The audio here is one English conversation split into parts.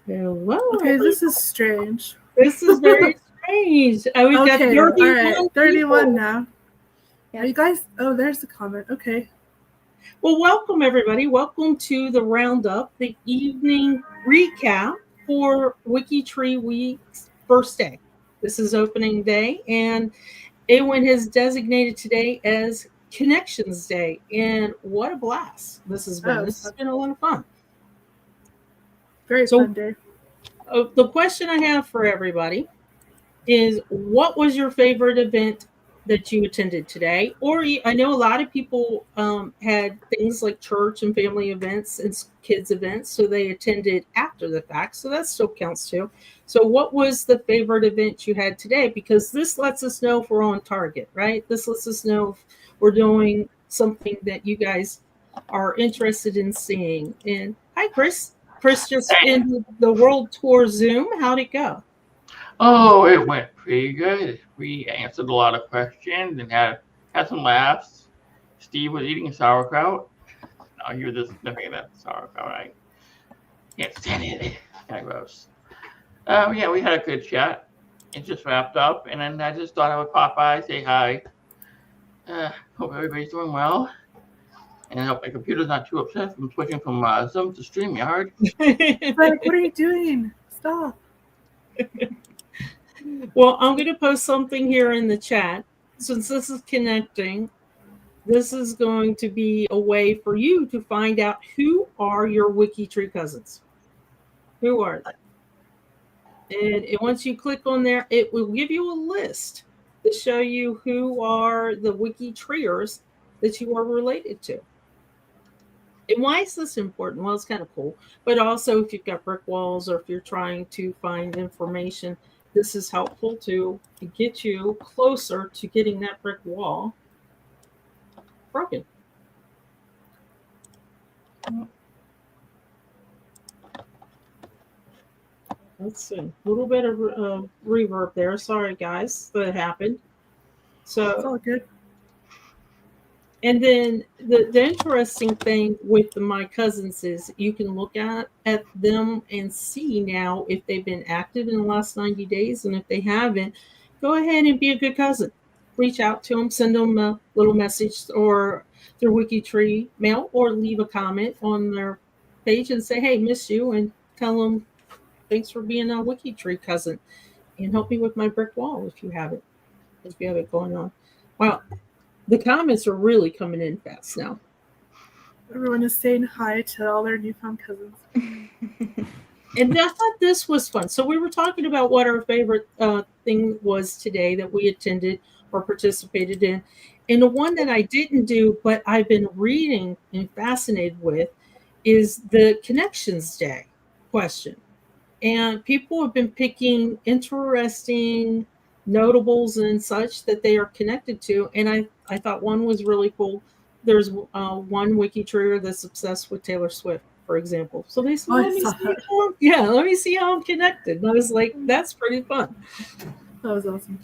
Hello. Okay, this is strange. This is very strange. We've got 31 all right, 31 people. now. Yeah. Are you guys? Oh, there's the comment. Okay. Well, welcome everybody. Welcome to the Roundup, the evening recap for WikiTree Week's first day. This is opening day, and Awen has designated today as Connections Day, and what a blast this has been. This has been a lot of fun. Very fun day. The question I have for everybody is, what was your favorite event that you attended today? Or I know a lot of people had things like church and family events and kids events, so they attended after the fact, so that still counts too. So what was the favorite event you had today? Because this lets us know if we're on target, right? This lets us know if we're doing something that you guys are interested in seeing. And hi, Chris. Chris just ended the World Tour Zoom. How'd it go? Oh, it went pretty good. We answered a lot of questions and had some laughs. Steve was eating sauerkraut. Now you were just sniffing at that sauerkraut. I can't stand it. Kind of gross. Yeah, we had a good chat. It just wrapped up, and then I just thought I would pop by, say hi. Hope everybody's doing well. And I hope my computer's not too upset from switching from Zoom to StreamYard. Like, what are you doing? Stop. Well, I'm going to post something here in the chat. Since this is connecting, this is going to be a way for you to find out who are your WikiTree cousins. Who are they? And once you click on there, it will give you a list to show you who are the WikiTreeers that you are related to. And why is this important? Well, it's kind of cool. But also, if you've got brick walls or if you're trying to find information, this is helpful to get you closer to getting that brick wall broken. Let's see. A little bit of reverb there. Sorry, guys, that happened. So it's all good. And then the interesting thing with my cousins is you can look at them and see now if they've been active in the last 90 days. And if they haven't, go ahead and be a good cousin. Reach out to them, send them a little message or through WikiTree mail, or leave a comment on their page and say, hey, miss you, and tell them thanks for being a WikiTree cousin, and help me with my brick wall if you have it going on. Wow. The comments are really coming in fast now. Everyone is saying hi to all their newfound cousins. And I thought this was fun. So we were talking about what our favorite thing was today that we attended or participated in. And the one that I didn't do, but I've been reading and fascinated with, is the Connections Day question. And people have been picking interesting notables and such that they are connected to. And I thought one was really cool. There's one WikiTreeer that's obsessed with Taylor Swift, for example. So they said, let me see how I'm connected. And I was like, that's pretty fun. That was awesome.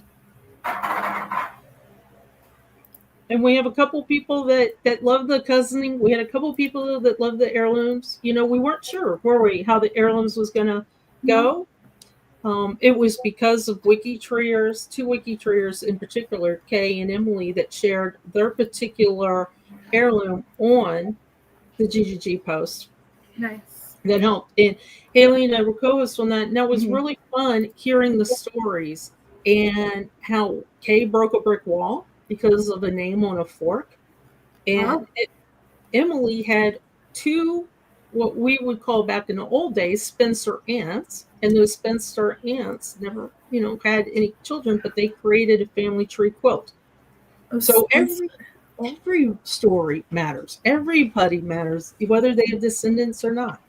And we have a couple people that love the cousining. We had a couple people that love the heirlooms. You know, we weren't sure, were we, how the heirlooms was going to go. It was because of WikiTreeers, two WikiTreeers in particular, Kay and Emily, that shared their particular heirloom on the GGG post. Nice. That helped. And Haley and I were co-hosts on that. And that was really fun hearing the stories and how Kay broke a brick wall because of a name on a fork. And Emily had two, what we would call back in the old days, Spencer aunts. And those Spencer aunts never, had any children, but they created a family tree quilt. So every story matters. Everybody matters, whether they have descendants or not.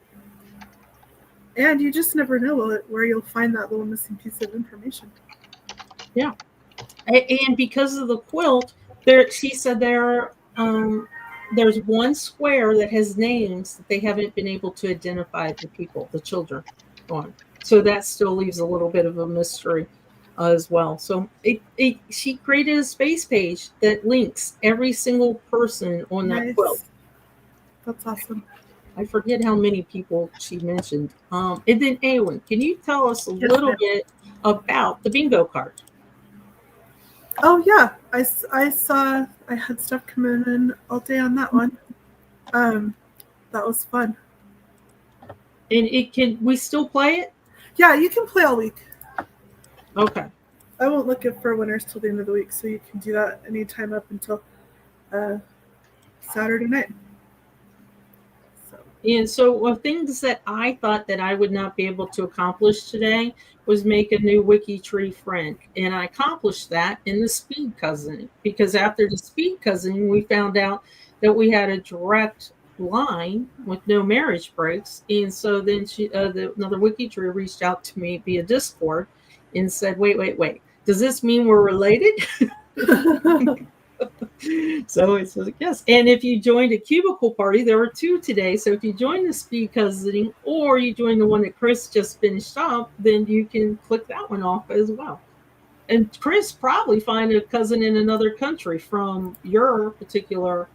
And you just never know where you'll find that little missing piece of information. Yeah. And because of the quilt, she said there's one square that has names that they haven't been able to identify the people, the children on. So that still leaves a little bit of a mystery as well. So she created a space page that links every single person on that quilt. That's awesome. I forget how many people she mentioned. And then Awen, can you tell us a Yes, little ma'am. bit about the bingo card? Oh yeah, I saw I had stuff coming in all day on that one. That was fun. And we still play it? Yeah, you can play all week. Okay. I won't look at for winners till the end of the week, so you can do that anytime up until Saturday night. And so things that I thought that I would not be able to accomplish today was make a new WikiTree friend. And I accomplished that in the speed cousin, because after the speed cousin, we found out that we had a direct line with no marriage breaks. And so then another WikiTree reached out to me via Discord and said, wait. Does this mean we're related? So it says yes. And if you joined a cubicle party, there were 2 today. So if you join the speed cousining or you join the one that Chris just finished up, then you can click that one off as well. And Chris probably find a cousin in another country from your particular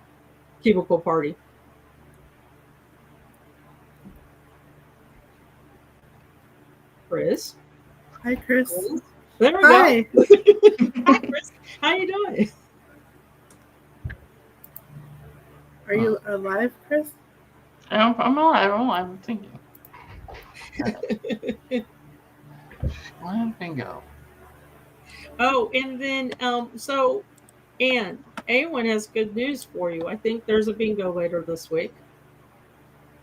cubicle party. Chris. Hi, Chris. There we Hi. go. Hi, Chris. How you doing? Are you alive, Chris? I'm alive. I'm thinking. Bingo. Oh, and then so Anne, Awen has good news for you. I think there's a bingo later this week.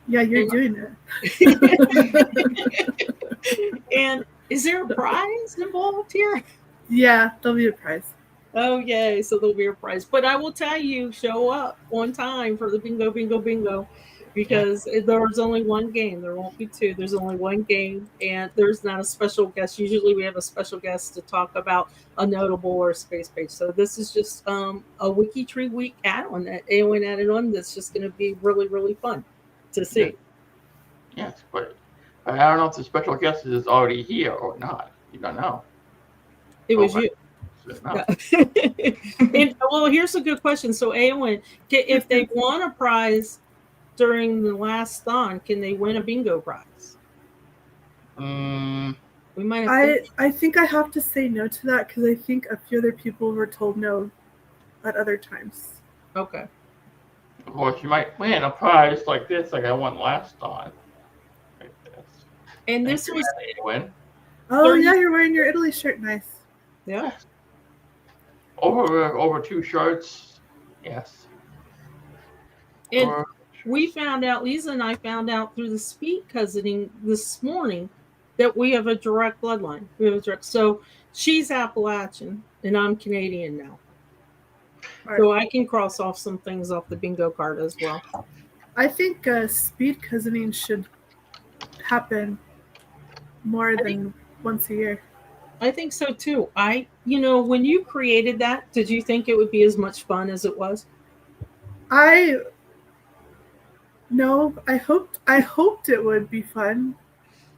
Yeah, you're doing it. And is there a prize involved here? Yeah, there'll be a prize. Oh, yay. So there'll be a prize. But I will tell you, show up on time for the bingo, because there's only one game. There won't be 2. There's only one game, and there's not a special guest. Usually we have a special guest to talk about a notable or a space page. So this is just a WikiTree week add-on that Awen added on that's just going to be really, really fun to see. Yes, but I don't know if the special guest is already here or not. You don't know. It was you. No. And, well, here's a good question. So, Awen, if they won a prize during the last thon, can they win a bingo prize? We might have I think I have to say no to that because I think a few other people were told no at other times. Okay. Of course, you might win a prize like this, like I won last time. Like this. And this was win. Oh yeah, you're wearing your Italy shirt. Nice. Yeah. Over 2 shirts. Yes. And we found out, Lisa and I found out through the speed cousining this morning that we have a direct bloodline. So she's Appalachian and I'm Canadian now. Right. So I can cross off some things off the bingo card as well. I think speed cousining should happen more than once a year. I think so too. When you created that, did you think it would be as much fun as it was? No, I hoped it would be fun.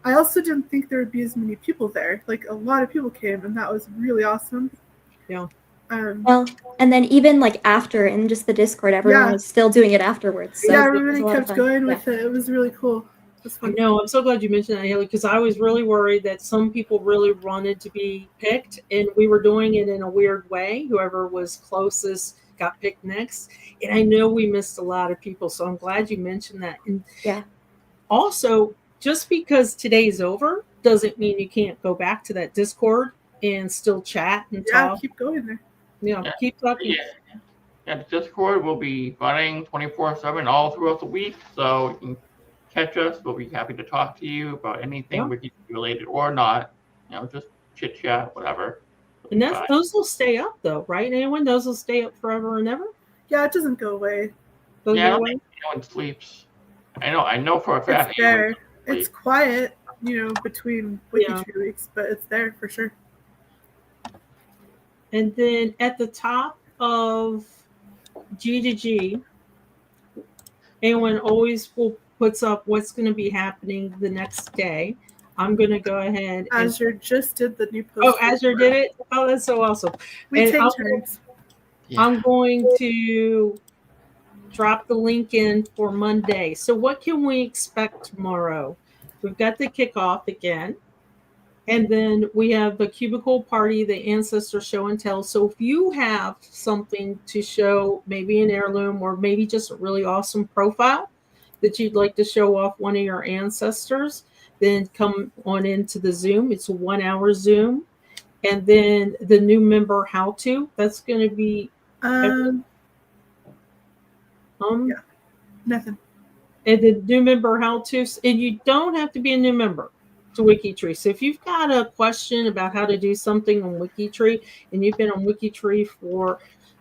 I also didn't think there would be as many people there. Like a lot of people came, and that was really awesome. Yeah. Well, and then even like after in just the Discord, everyone was still doing it afterwards. So yeah, everybody kept going with it. It was really cool. No, I'm so glad you mentioned that, Haley, because I was really worried that some people really wanted to be picked, and we were doing it in a weird way. Whoever was closest got picked next. And I know we missed a lot of people, so I'm glad you mentioned that. And also, just because today's over doesn't mean you can't go back to that Discord and still chat and talk. Yeah, keep going there. Keep talking. Yeah, the Discord will be running 24/7 all throughout the week, so you can catch us. We'll be happy to talk to you about anything Wiki related or not. Just chit chat, whatever. And those will stay up though, right? Anyone? Those will stay up forever and ever? Yeah, it doesn't go away. I don't think anyone sleeps. I know for a fact. It's there. It's quiet, between WikiTree weeks, but it's there for sure. And then at the top of G2G, anyone always puts up what's going to be happening the next day. I'm going to go ahead. Azure just did the new post. Oh, Azure did it? Oh, that's so awesome. We take turns. I'm going to drop the link in for Monday. So what can we expect tomorrow? We've got the kickoff again. And then we have the cubicle party, the ancestor show and tell. So if you have something to show, maybe an heirloom or maybe just a really awesome profile that you'd like to show off one of your ancestors, then come on into the Zoom. It's a 1 hour Zoom. And then the new member how to, that's going to be Yeah, nothing. And the new member how to, and you don't have to be a new member to WikiTree. So if you've got a question about how to do something on WikiTree and you've been on WikiTree for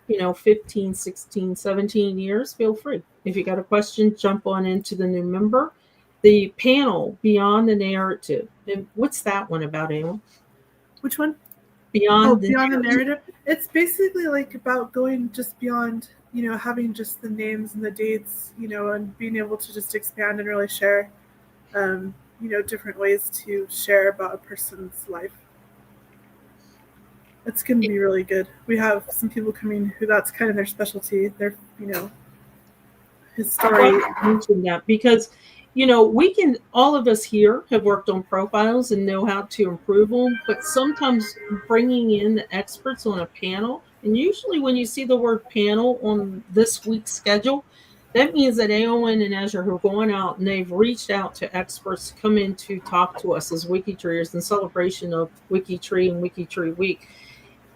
15, 16, 17 years, feel free. If you got a question, jump on into the new member. The panel Beyond the Narrative. And what's that one about, Anna? Which one? Beyond the narrative. It's basically like about going just beyond, having just the names and the dates, and being able to just expand and really share, different ways to share about a person's life. It's going to be really good. We have some people coming who that's kind of their specialty. Their, his story. I mentioned that because we can, all of us here have worked on profiles and know how to improve them, but sometimes bringing in the experts on a panel, and usually when you see the word panel on this week's schedule, that means that AON and Azure are going out and they've reached out to experts to come in to talk to us as WikiTreeers in celebration of WikiTree and WikiTree Week.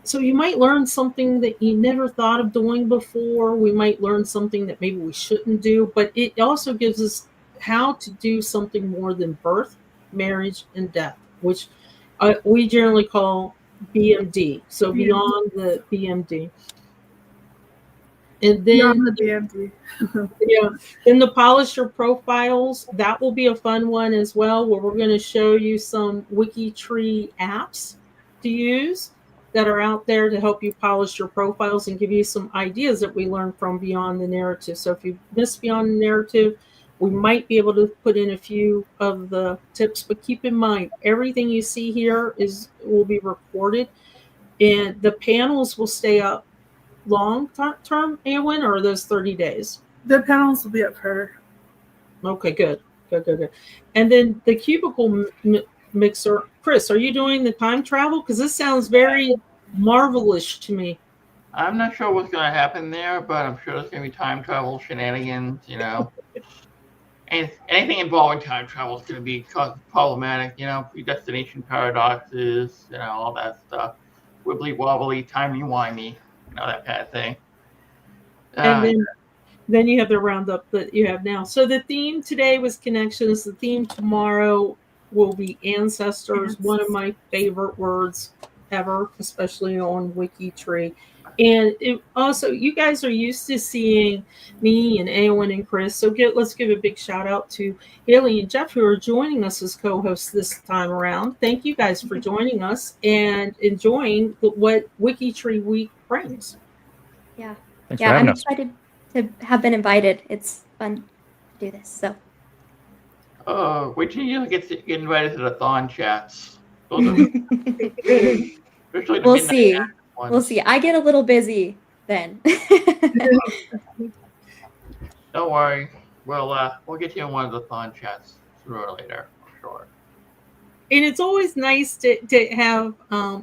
So you might learn something that you never thought of doing before. We might learn something that maybe we shouldn't do, but it also gives us how to do something more than birth, marriage, and death, which we generally call BMD. So beyond the BMD. And then the BMD. then the Polish Your Profiles, that will be a fun one as well, where we're going to show you some WikiTree apps to use that are out there to help you polish your profiles and give you some ideas that we learned from Beyond the Narrative. So if you missed Beyond the Narrative, we might be able to put in a few of the tips, but keep in mind, everything you see here will be recorded, and the panels will stay up long term, Eowyn, or are those 30 days? The panels will be up for. Okay, good. And then the cubicle mixer, Chris, are you doing the time travel? Because this sounds very marvelous to me. I'm not sure what's going to happen there, but I'm sure there's going to be time travel shenanigans, And anything involving time travel is going to be problematic, predestination paradoxes, all that stuff. Wibbly wobbly, timey-wimey, that kind of thing. And then you have the roundup that you have now. So the theme today was connections. The theme tomorrow will be ancestors, one of my favorite words ever, especially on WikiTree. And also, you guys are used to seeing me and Eowyn and Chris. So let's give a big shout out to Haley and Jeff, who are joining us as co-hosts this time around. Thank you guys for joining us and enjoying what WikiTree Week brings. Yeah. Thanks for having us. I'm excited to have been invited. It's fun to do this. So. Wait till you get invited to the Thon chats. We'll see. We'll see. I get a little busy then. Don't worry. We'll get you in one of the Thon chats sooner or later, for sure. And it's always nice to have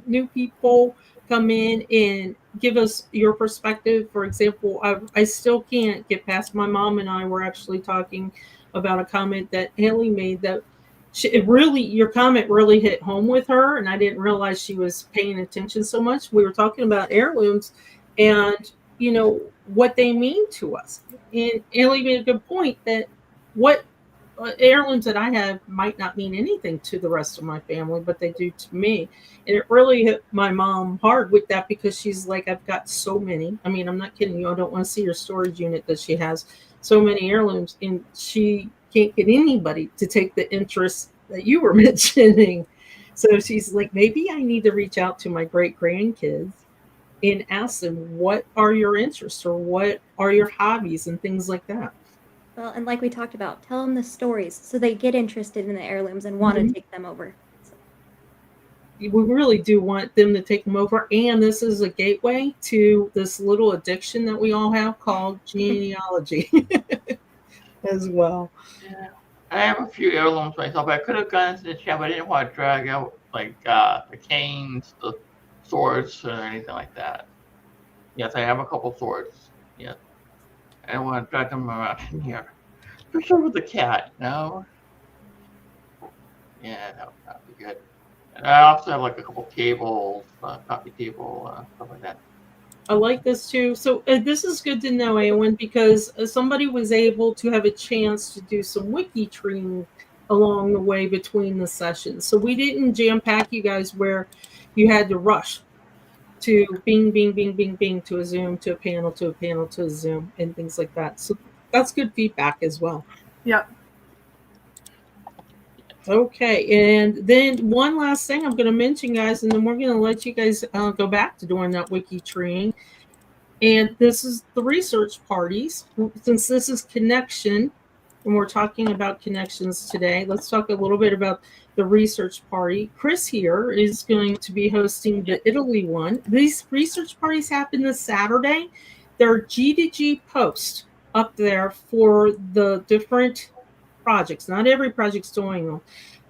new people come in and give us your perspective. For example, I still can't get past, my mom and I were actually talking about a comment that Haley made that your comment really hit home with her, and I didn't realize she was paying attention so much. We were talking about heirlooms and what they mean to us, and Haley made a good point that what heirlooms that I have might not mean anything to the rest of my family, but they do to me. And it really hit my mom hard with that, because she's like, I've got so many. I mean, I'm not kidding you. I don't want to see her storage unit that she has so many heirlooms, and she can't get anybody to take the interest that you were mentioning. So she's like, maybe I need to reach out to my great grandkids and ask them, what are your interests, or what are your hobbies, and things like that. Well, and like we talked about, tell them the stories so they get interested in the heirlooms and want to take them over. So. we really do want them to take them over. And this is a gateway to this little addiction that we all have called genealogy as well. Yeah. I have a few heirlooms myself. I could have gone into the chat, but I didn't want to drag out like the canes, the swords, or anything like that. Yes, I have a couple swords. Yeah. I don't want to drag them around in here. Especially with the cat, no? Yeah, that would be good. And I also have like a couple tables, coffee table, stuff like that. I like this too. So this is good to know, Eowyn, because somebody was able to have a chance to do some WikiTree along the way between the sessions. So we didn't jam pack you guys where you had to rush to bing, bing, bing, bing, bing, to a Zoom, to a panel, to a panel, to a Zoom, and things like that. So that's good feedback as well. Yeah. Okay, and then one last thing I'm going to mention, guys, and then we're going to let you guys go back to doing that WikiTreeing. And this is the research parties. Since this is connection, and we're talking about connections today, let's talk a little bit about the research party. Chris here is going to be hosting the Italy one. These research parties happen this Saturday. There are G2G posts up there for the different projects. Not every project's doing them,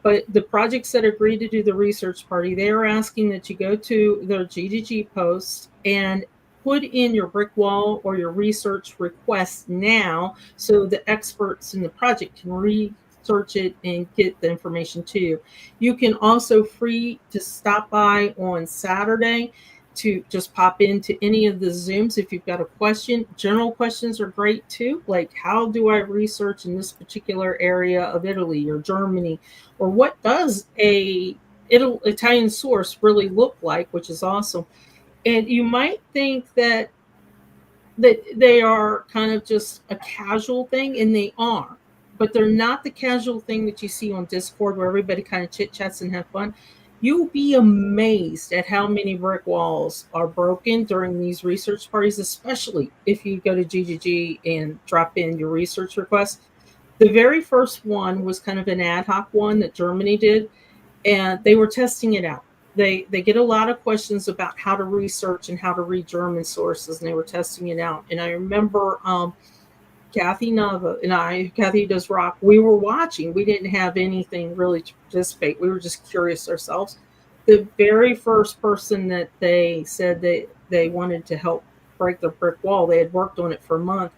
but the projects that agree to do the research party, they are asking that you go to their G2G posts and put in your brick wall or your research request now, so the experts in the project can research it and get the information to you. You can also free to stop by on Saturday to just pop into any of the Zooms if you've got a question. General questions are great too, like how do I research in this particular area of Italy or Germany, or what does a Italian source really look like, which is awesome. And you might think that they are kind of just a casual thing, and they are, but they're not the casual thing that you see on Discord where everybody kind of chit chats and have fun. You'll be amazed at how many brick walls are broken during these research parties, especially if you go to GGG and drop in your research request. The very first one was kind of an ad hoc one that Germany did, and they were testing it out. They get a lot of questions about how to research and how to read German sources, and they were testing it out. And I remember Kathy Nava and I, Kathy Does Rock, we were watching. We didn't have anything really to participate. We were just curious ourselves. The very first person that they said they wanted to help break the brick wall, they had worked on it for a month,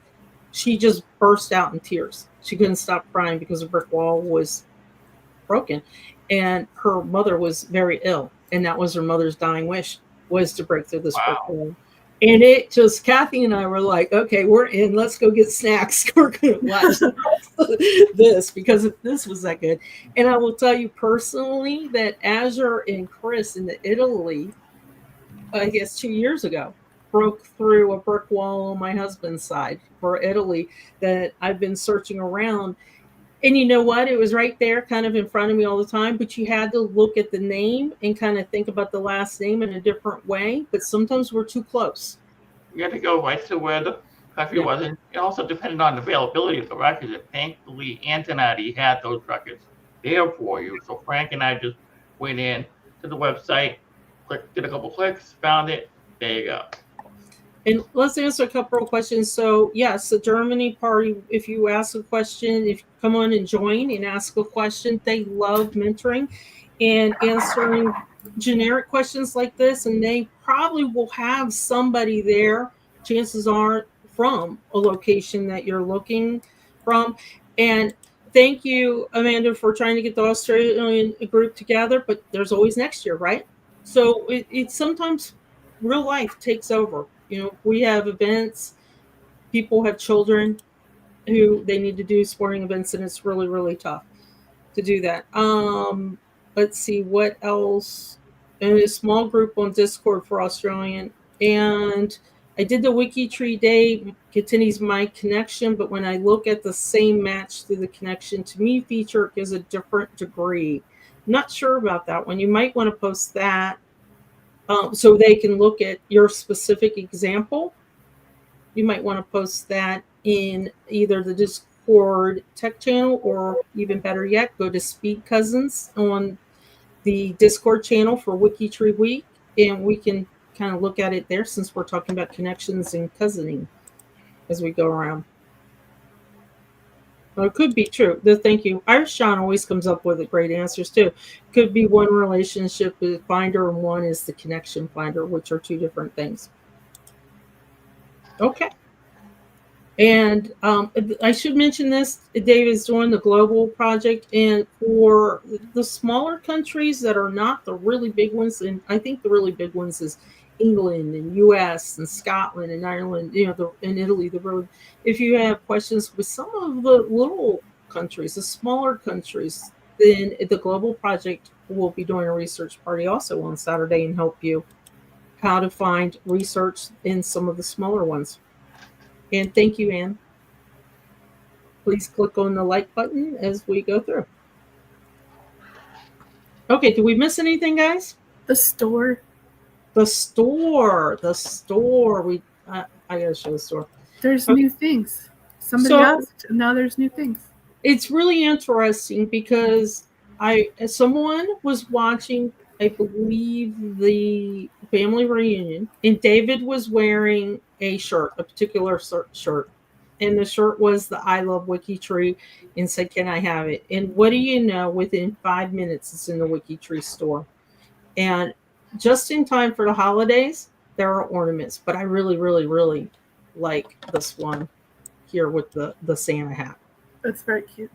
she just burst out in tears. She couldn't stop crying because the brick wall was broken. And her mother was very ill. And that was her mother's dying wish, was to break through this brick wall. And it just, Kathy and I were like, okay, we're in. Let's go get snacks. We're going to watch this because this was that good. And I will tell you personally that Azure and Chris in the Italy, I guess 2 years ago, broke through a brick wall on my husband's side for Italy that I've been searching around. And you know what? It was right there kind of in front of me all the time, but you had to look at the name and kind of think about the last name in a different way. But sometimes we're too close. You had to go right to where the country was. And it also depended on the availability of the records. And thankfully, Antonetti had those records there for you. So Frank and I just went in to the website, did a couple clicks, found it. There you go. And let's answer a couple of questions. So yes, the Germany party, if you ask a question, if you come on and join and ask a question, they love mentoring and answering generic questions like this. And they probably will have somebody there, chances are, from a location that you're looking from. And thank you, Amanda, for trying to get the Australian group together, but there's always next year, right? So it's sometimes real life takes over. You know, we have events, people have children who they need to do sporting events, and it's really, really tough to do that. Let's see what else. And a small group on Discord for Australian. And I did the WikiTree day, continues my connection, but when I look at the same match through the connection, to me, feature is a different degree. Not sure about that one. You might want to post that. So they can look at your specific example. You might want to post that in either the Discord tech channel, or even better yet, go to Speed Cousins on the Discord channel for WikiTree Week, and we can kind of look at it there since we're talking about connections and cousining as we go around. Well, it could be true. Thank you. Irish John always comes up with great answers too. Could be one relationship is finder and one is the connection finder, which are two different things. Okay. And I should mention this, Dave is doing the global project, and for the smaller countries that are not the really big ones, and I think the really big ones is England and US and Scotland and Ireland, and Italy. If you have questions with some of the little countries, the smaller countries, then the global project will be doing a research party also on Saturday and help you how to find research in some of the smaller ones. And thank you, Anne. Please click on the like button as we go through. Okay, did we miss anything, guys? The store. The store. I gotta show the store. There's new things. Somebody asked, and now there's new things. It's really interesting because someone was watching, I believe, the family reunion, and David was wearing a particular shirt. And the shirt was the I Love WikiTree and said, "Can I have it?" And what do you know? Within 5 minutes, it's in the WikiTree store. And just in time for the holidays, there are ornaments. But I really, really, really like this one here with the Santa hat. That's very cute.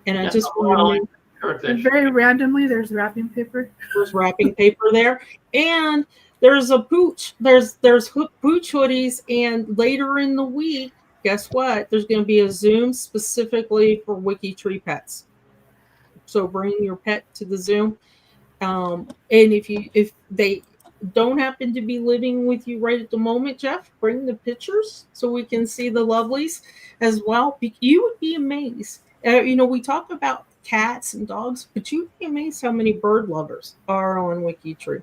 And I just want to... And very randomly, there's wrapping paper. There's wrapping paper there. And there's a pooch. There's pooch hoodies. And later in the week, guess what? There's going to be a Zoom specifically for WikiTree pets. So bring your pet to the Zoom. And if they don't happen to be living with you right at the moment, Jeff, bring the pictures so we can see the lovelies as well. You would be amazed. We talk about cats and dogs, but you'd be amazed how many bird lovers are on WikiTree.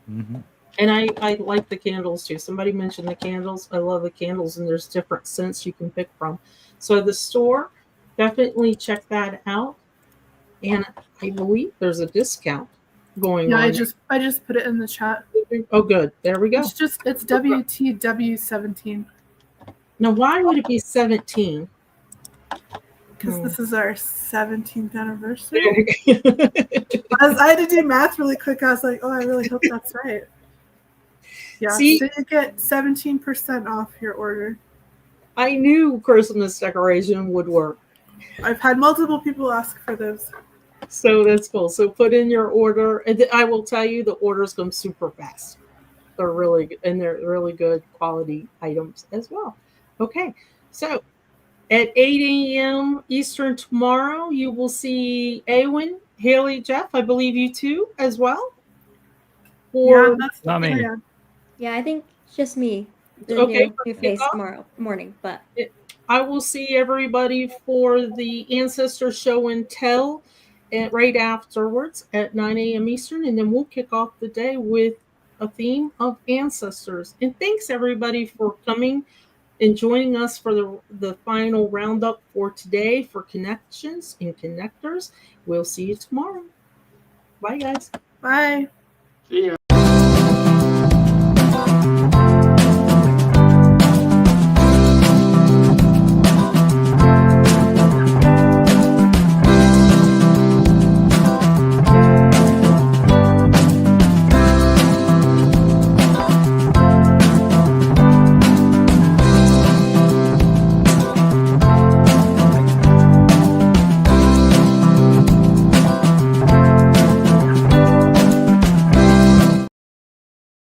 Mm-hmm. And I like the candles too. Somebody mentioned the candles. I love the candles, and there's different scents you can pick from. So the store, definitely check that out. And I believe there's a discount going on. Yeah, I just put it in the chat. Oh, good. There we go. It's WTW17. Now, why would it be 17? Because this is our 17th anniversary. I had to do math really quick. I was like, oh, I really hope that's right. Yeah, See, so you get 17% off your order. I knew Christmas decoration would work. I've had multiple people ask for those. So that's cool. So put in your order. And I will tell you, the orders come super fast. They're really good, and they're really good quality items as well. Okay, so at 8 a.m. Eastern tomorrow, you will see Awen, Haley, Jeff. I believe you too as well. Yeah, that's not me. Yeah, I think it's just me. Okay, new face tomorrow morning, but I will see everybody for the Ancestor Show and Tell right afterwards at 9 a.m. Eastern, and then we'll kick off the day with a theme of ancestors. And thanks everybody for coming and joining us for the final roundup for today for connections and connectors. We'll see you tomorrow. Bye, guys. Bye. See ya.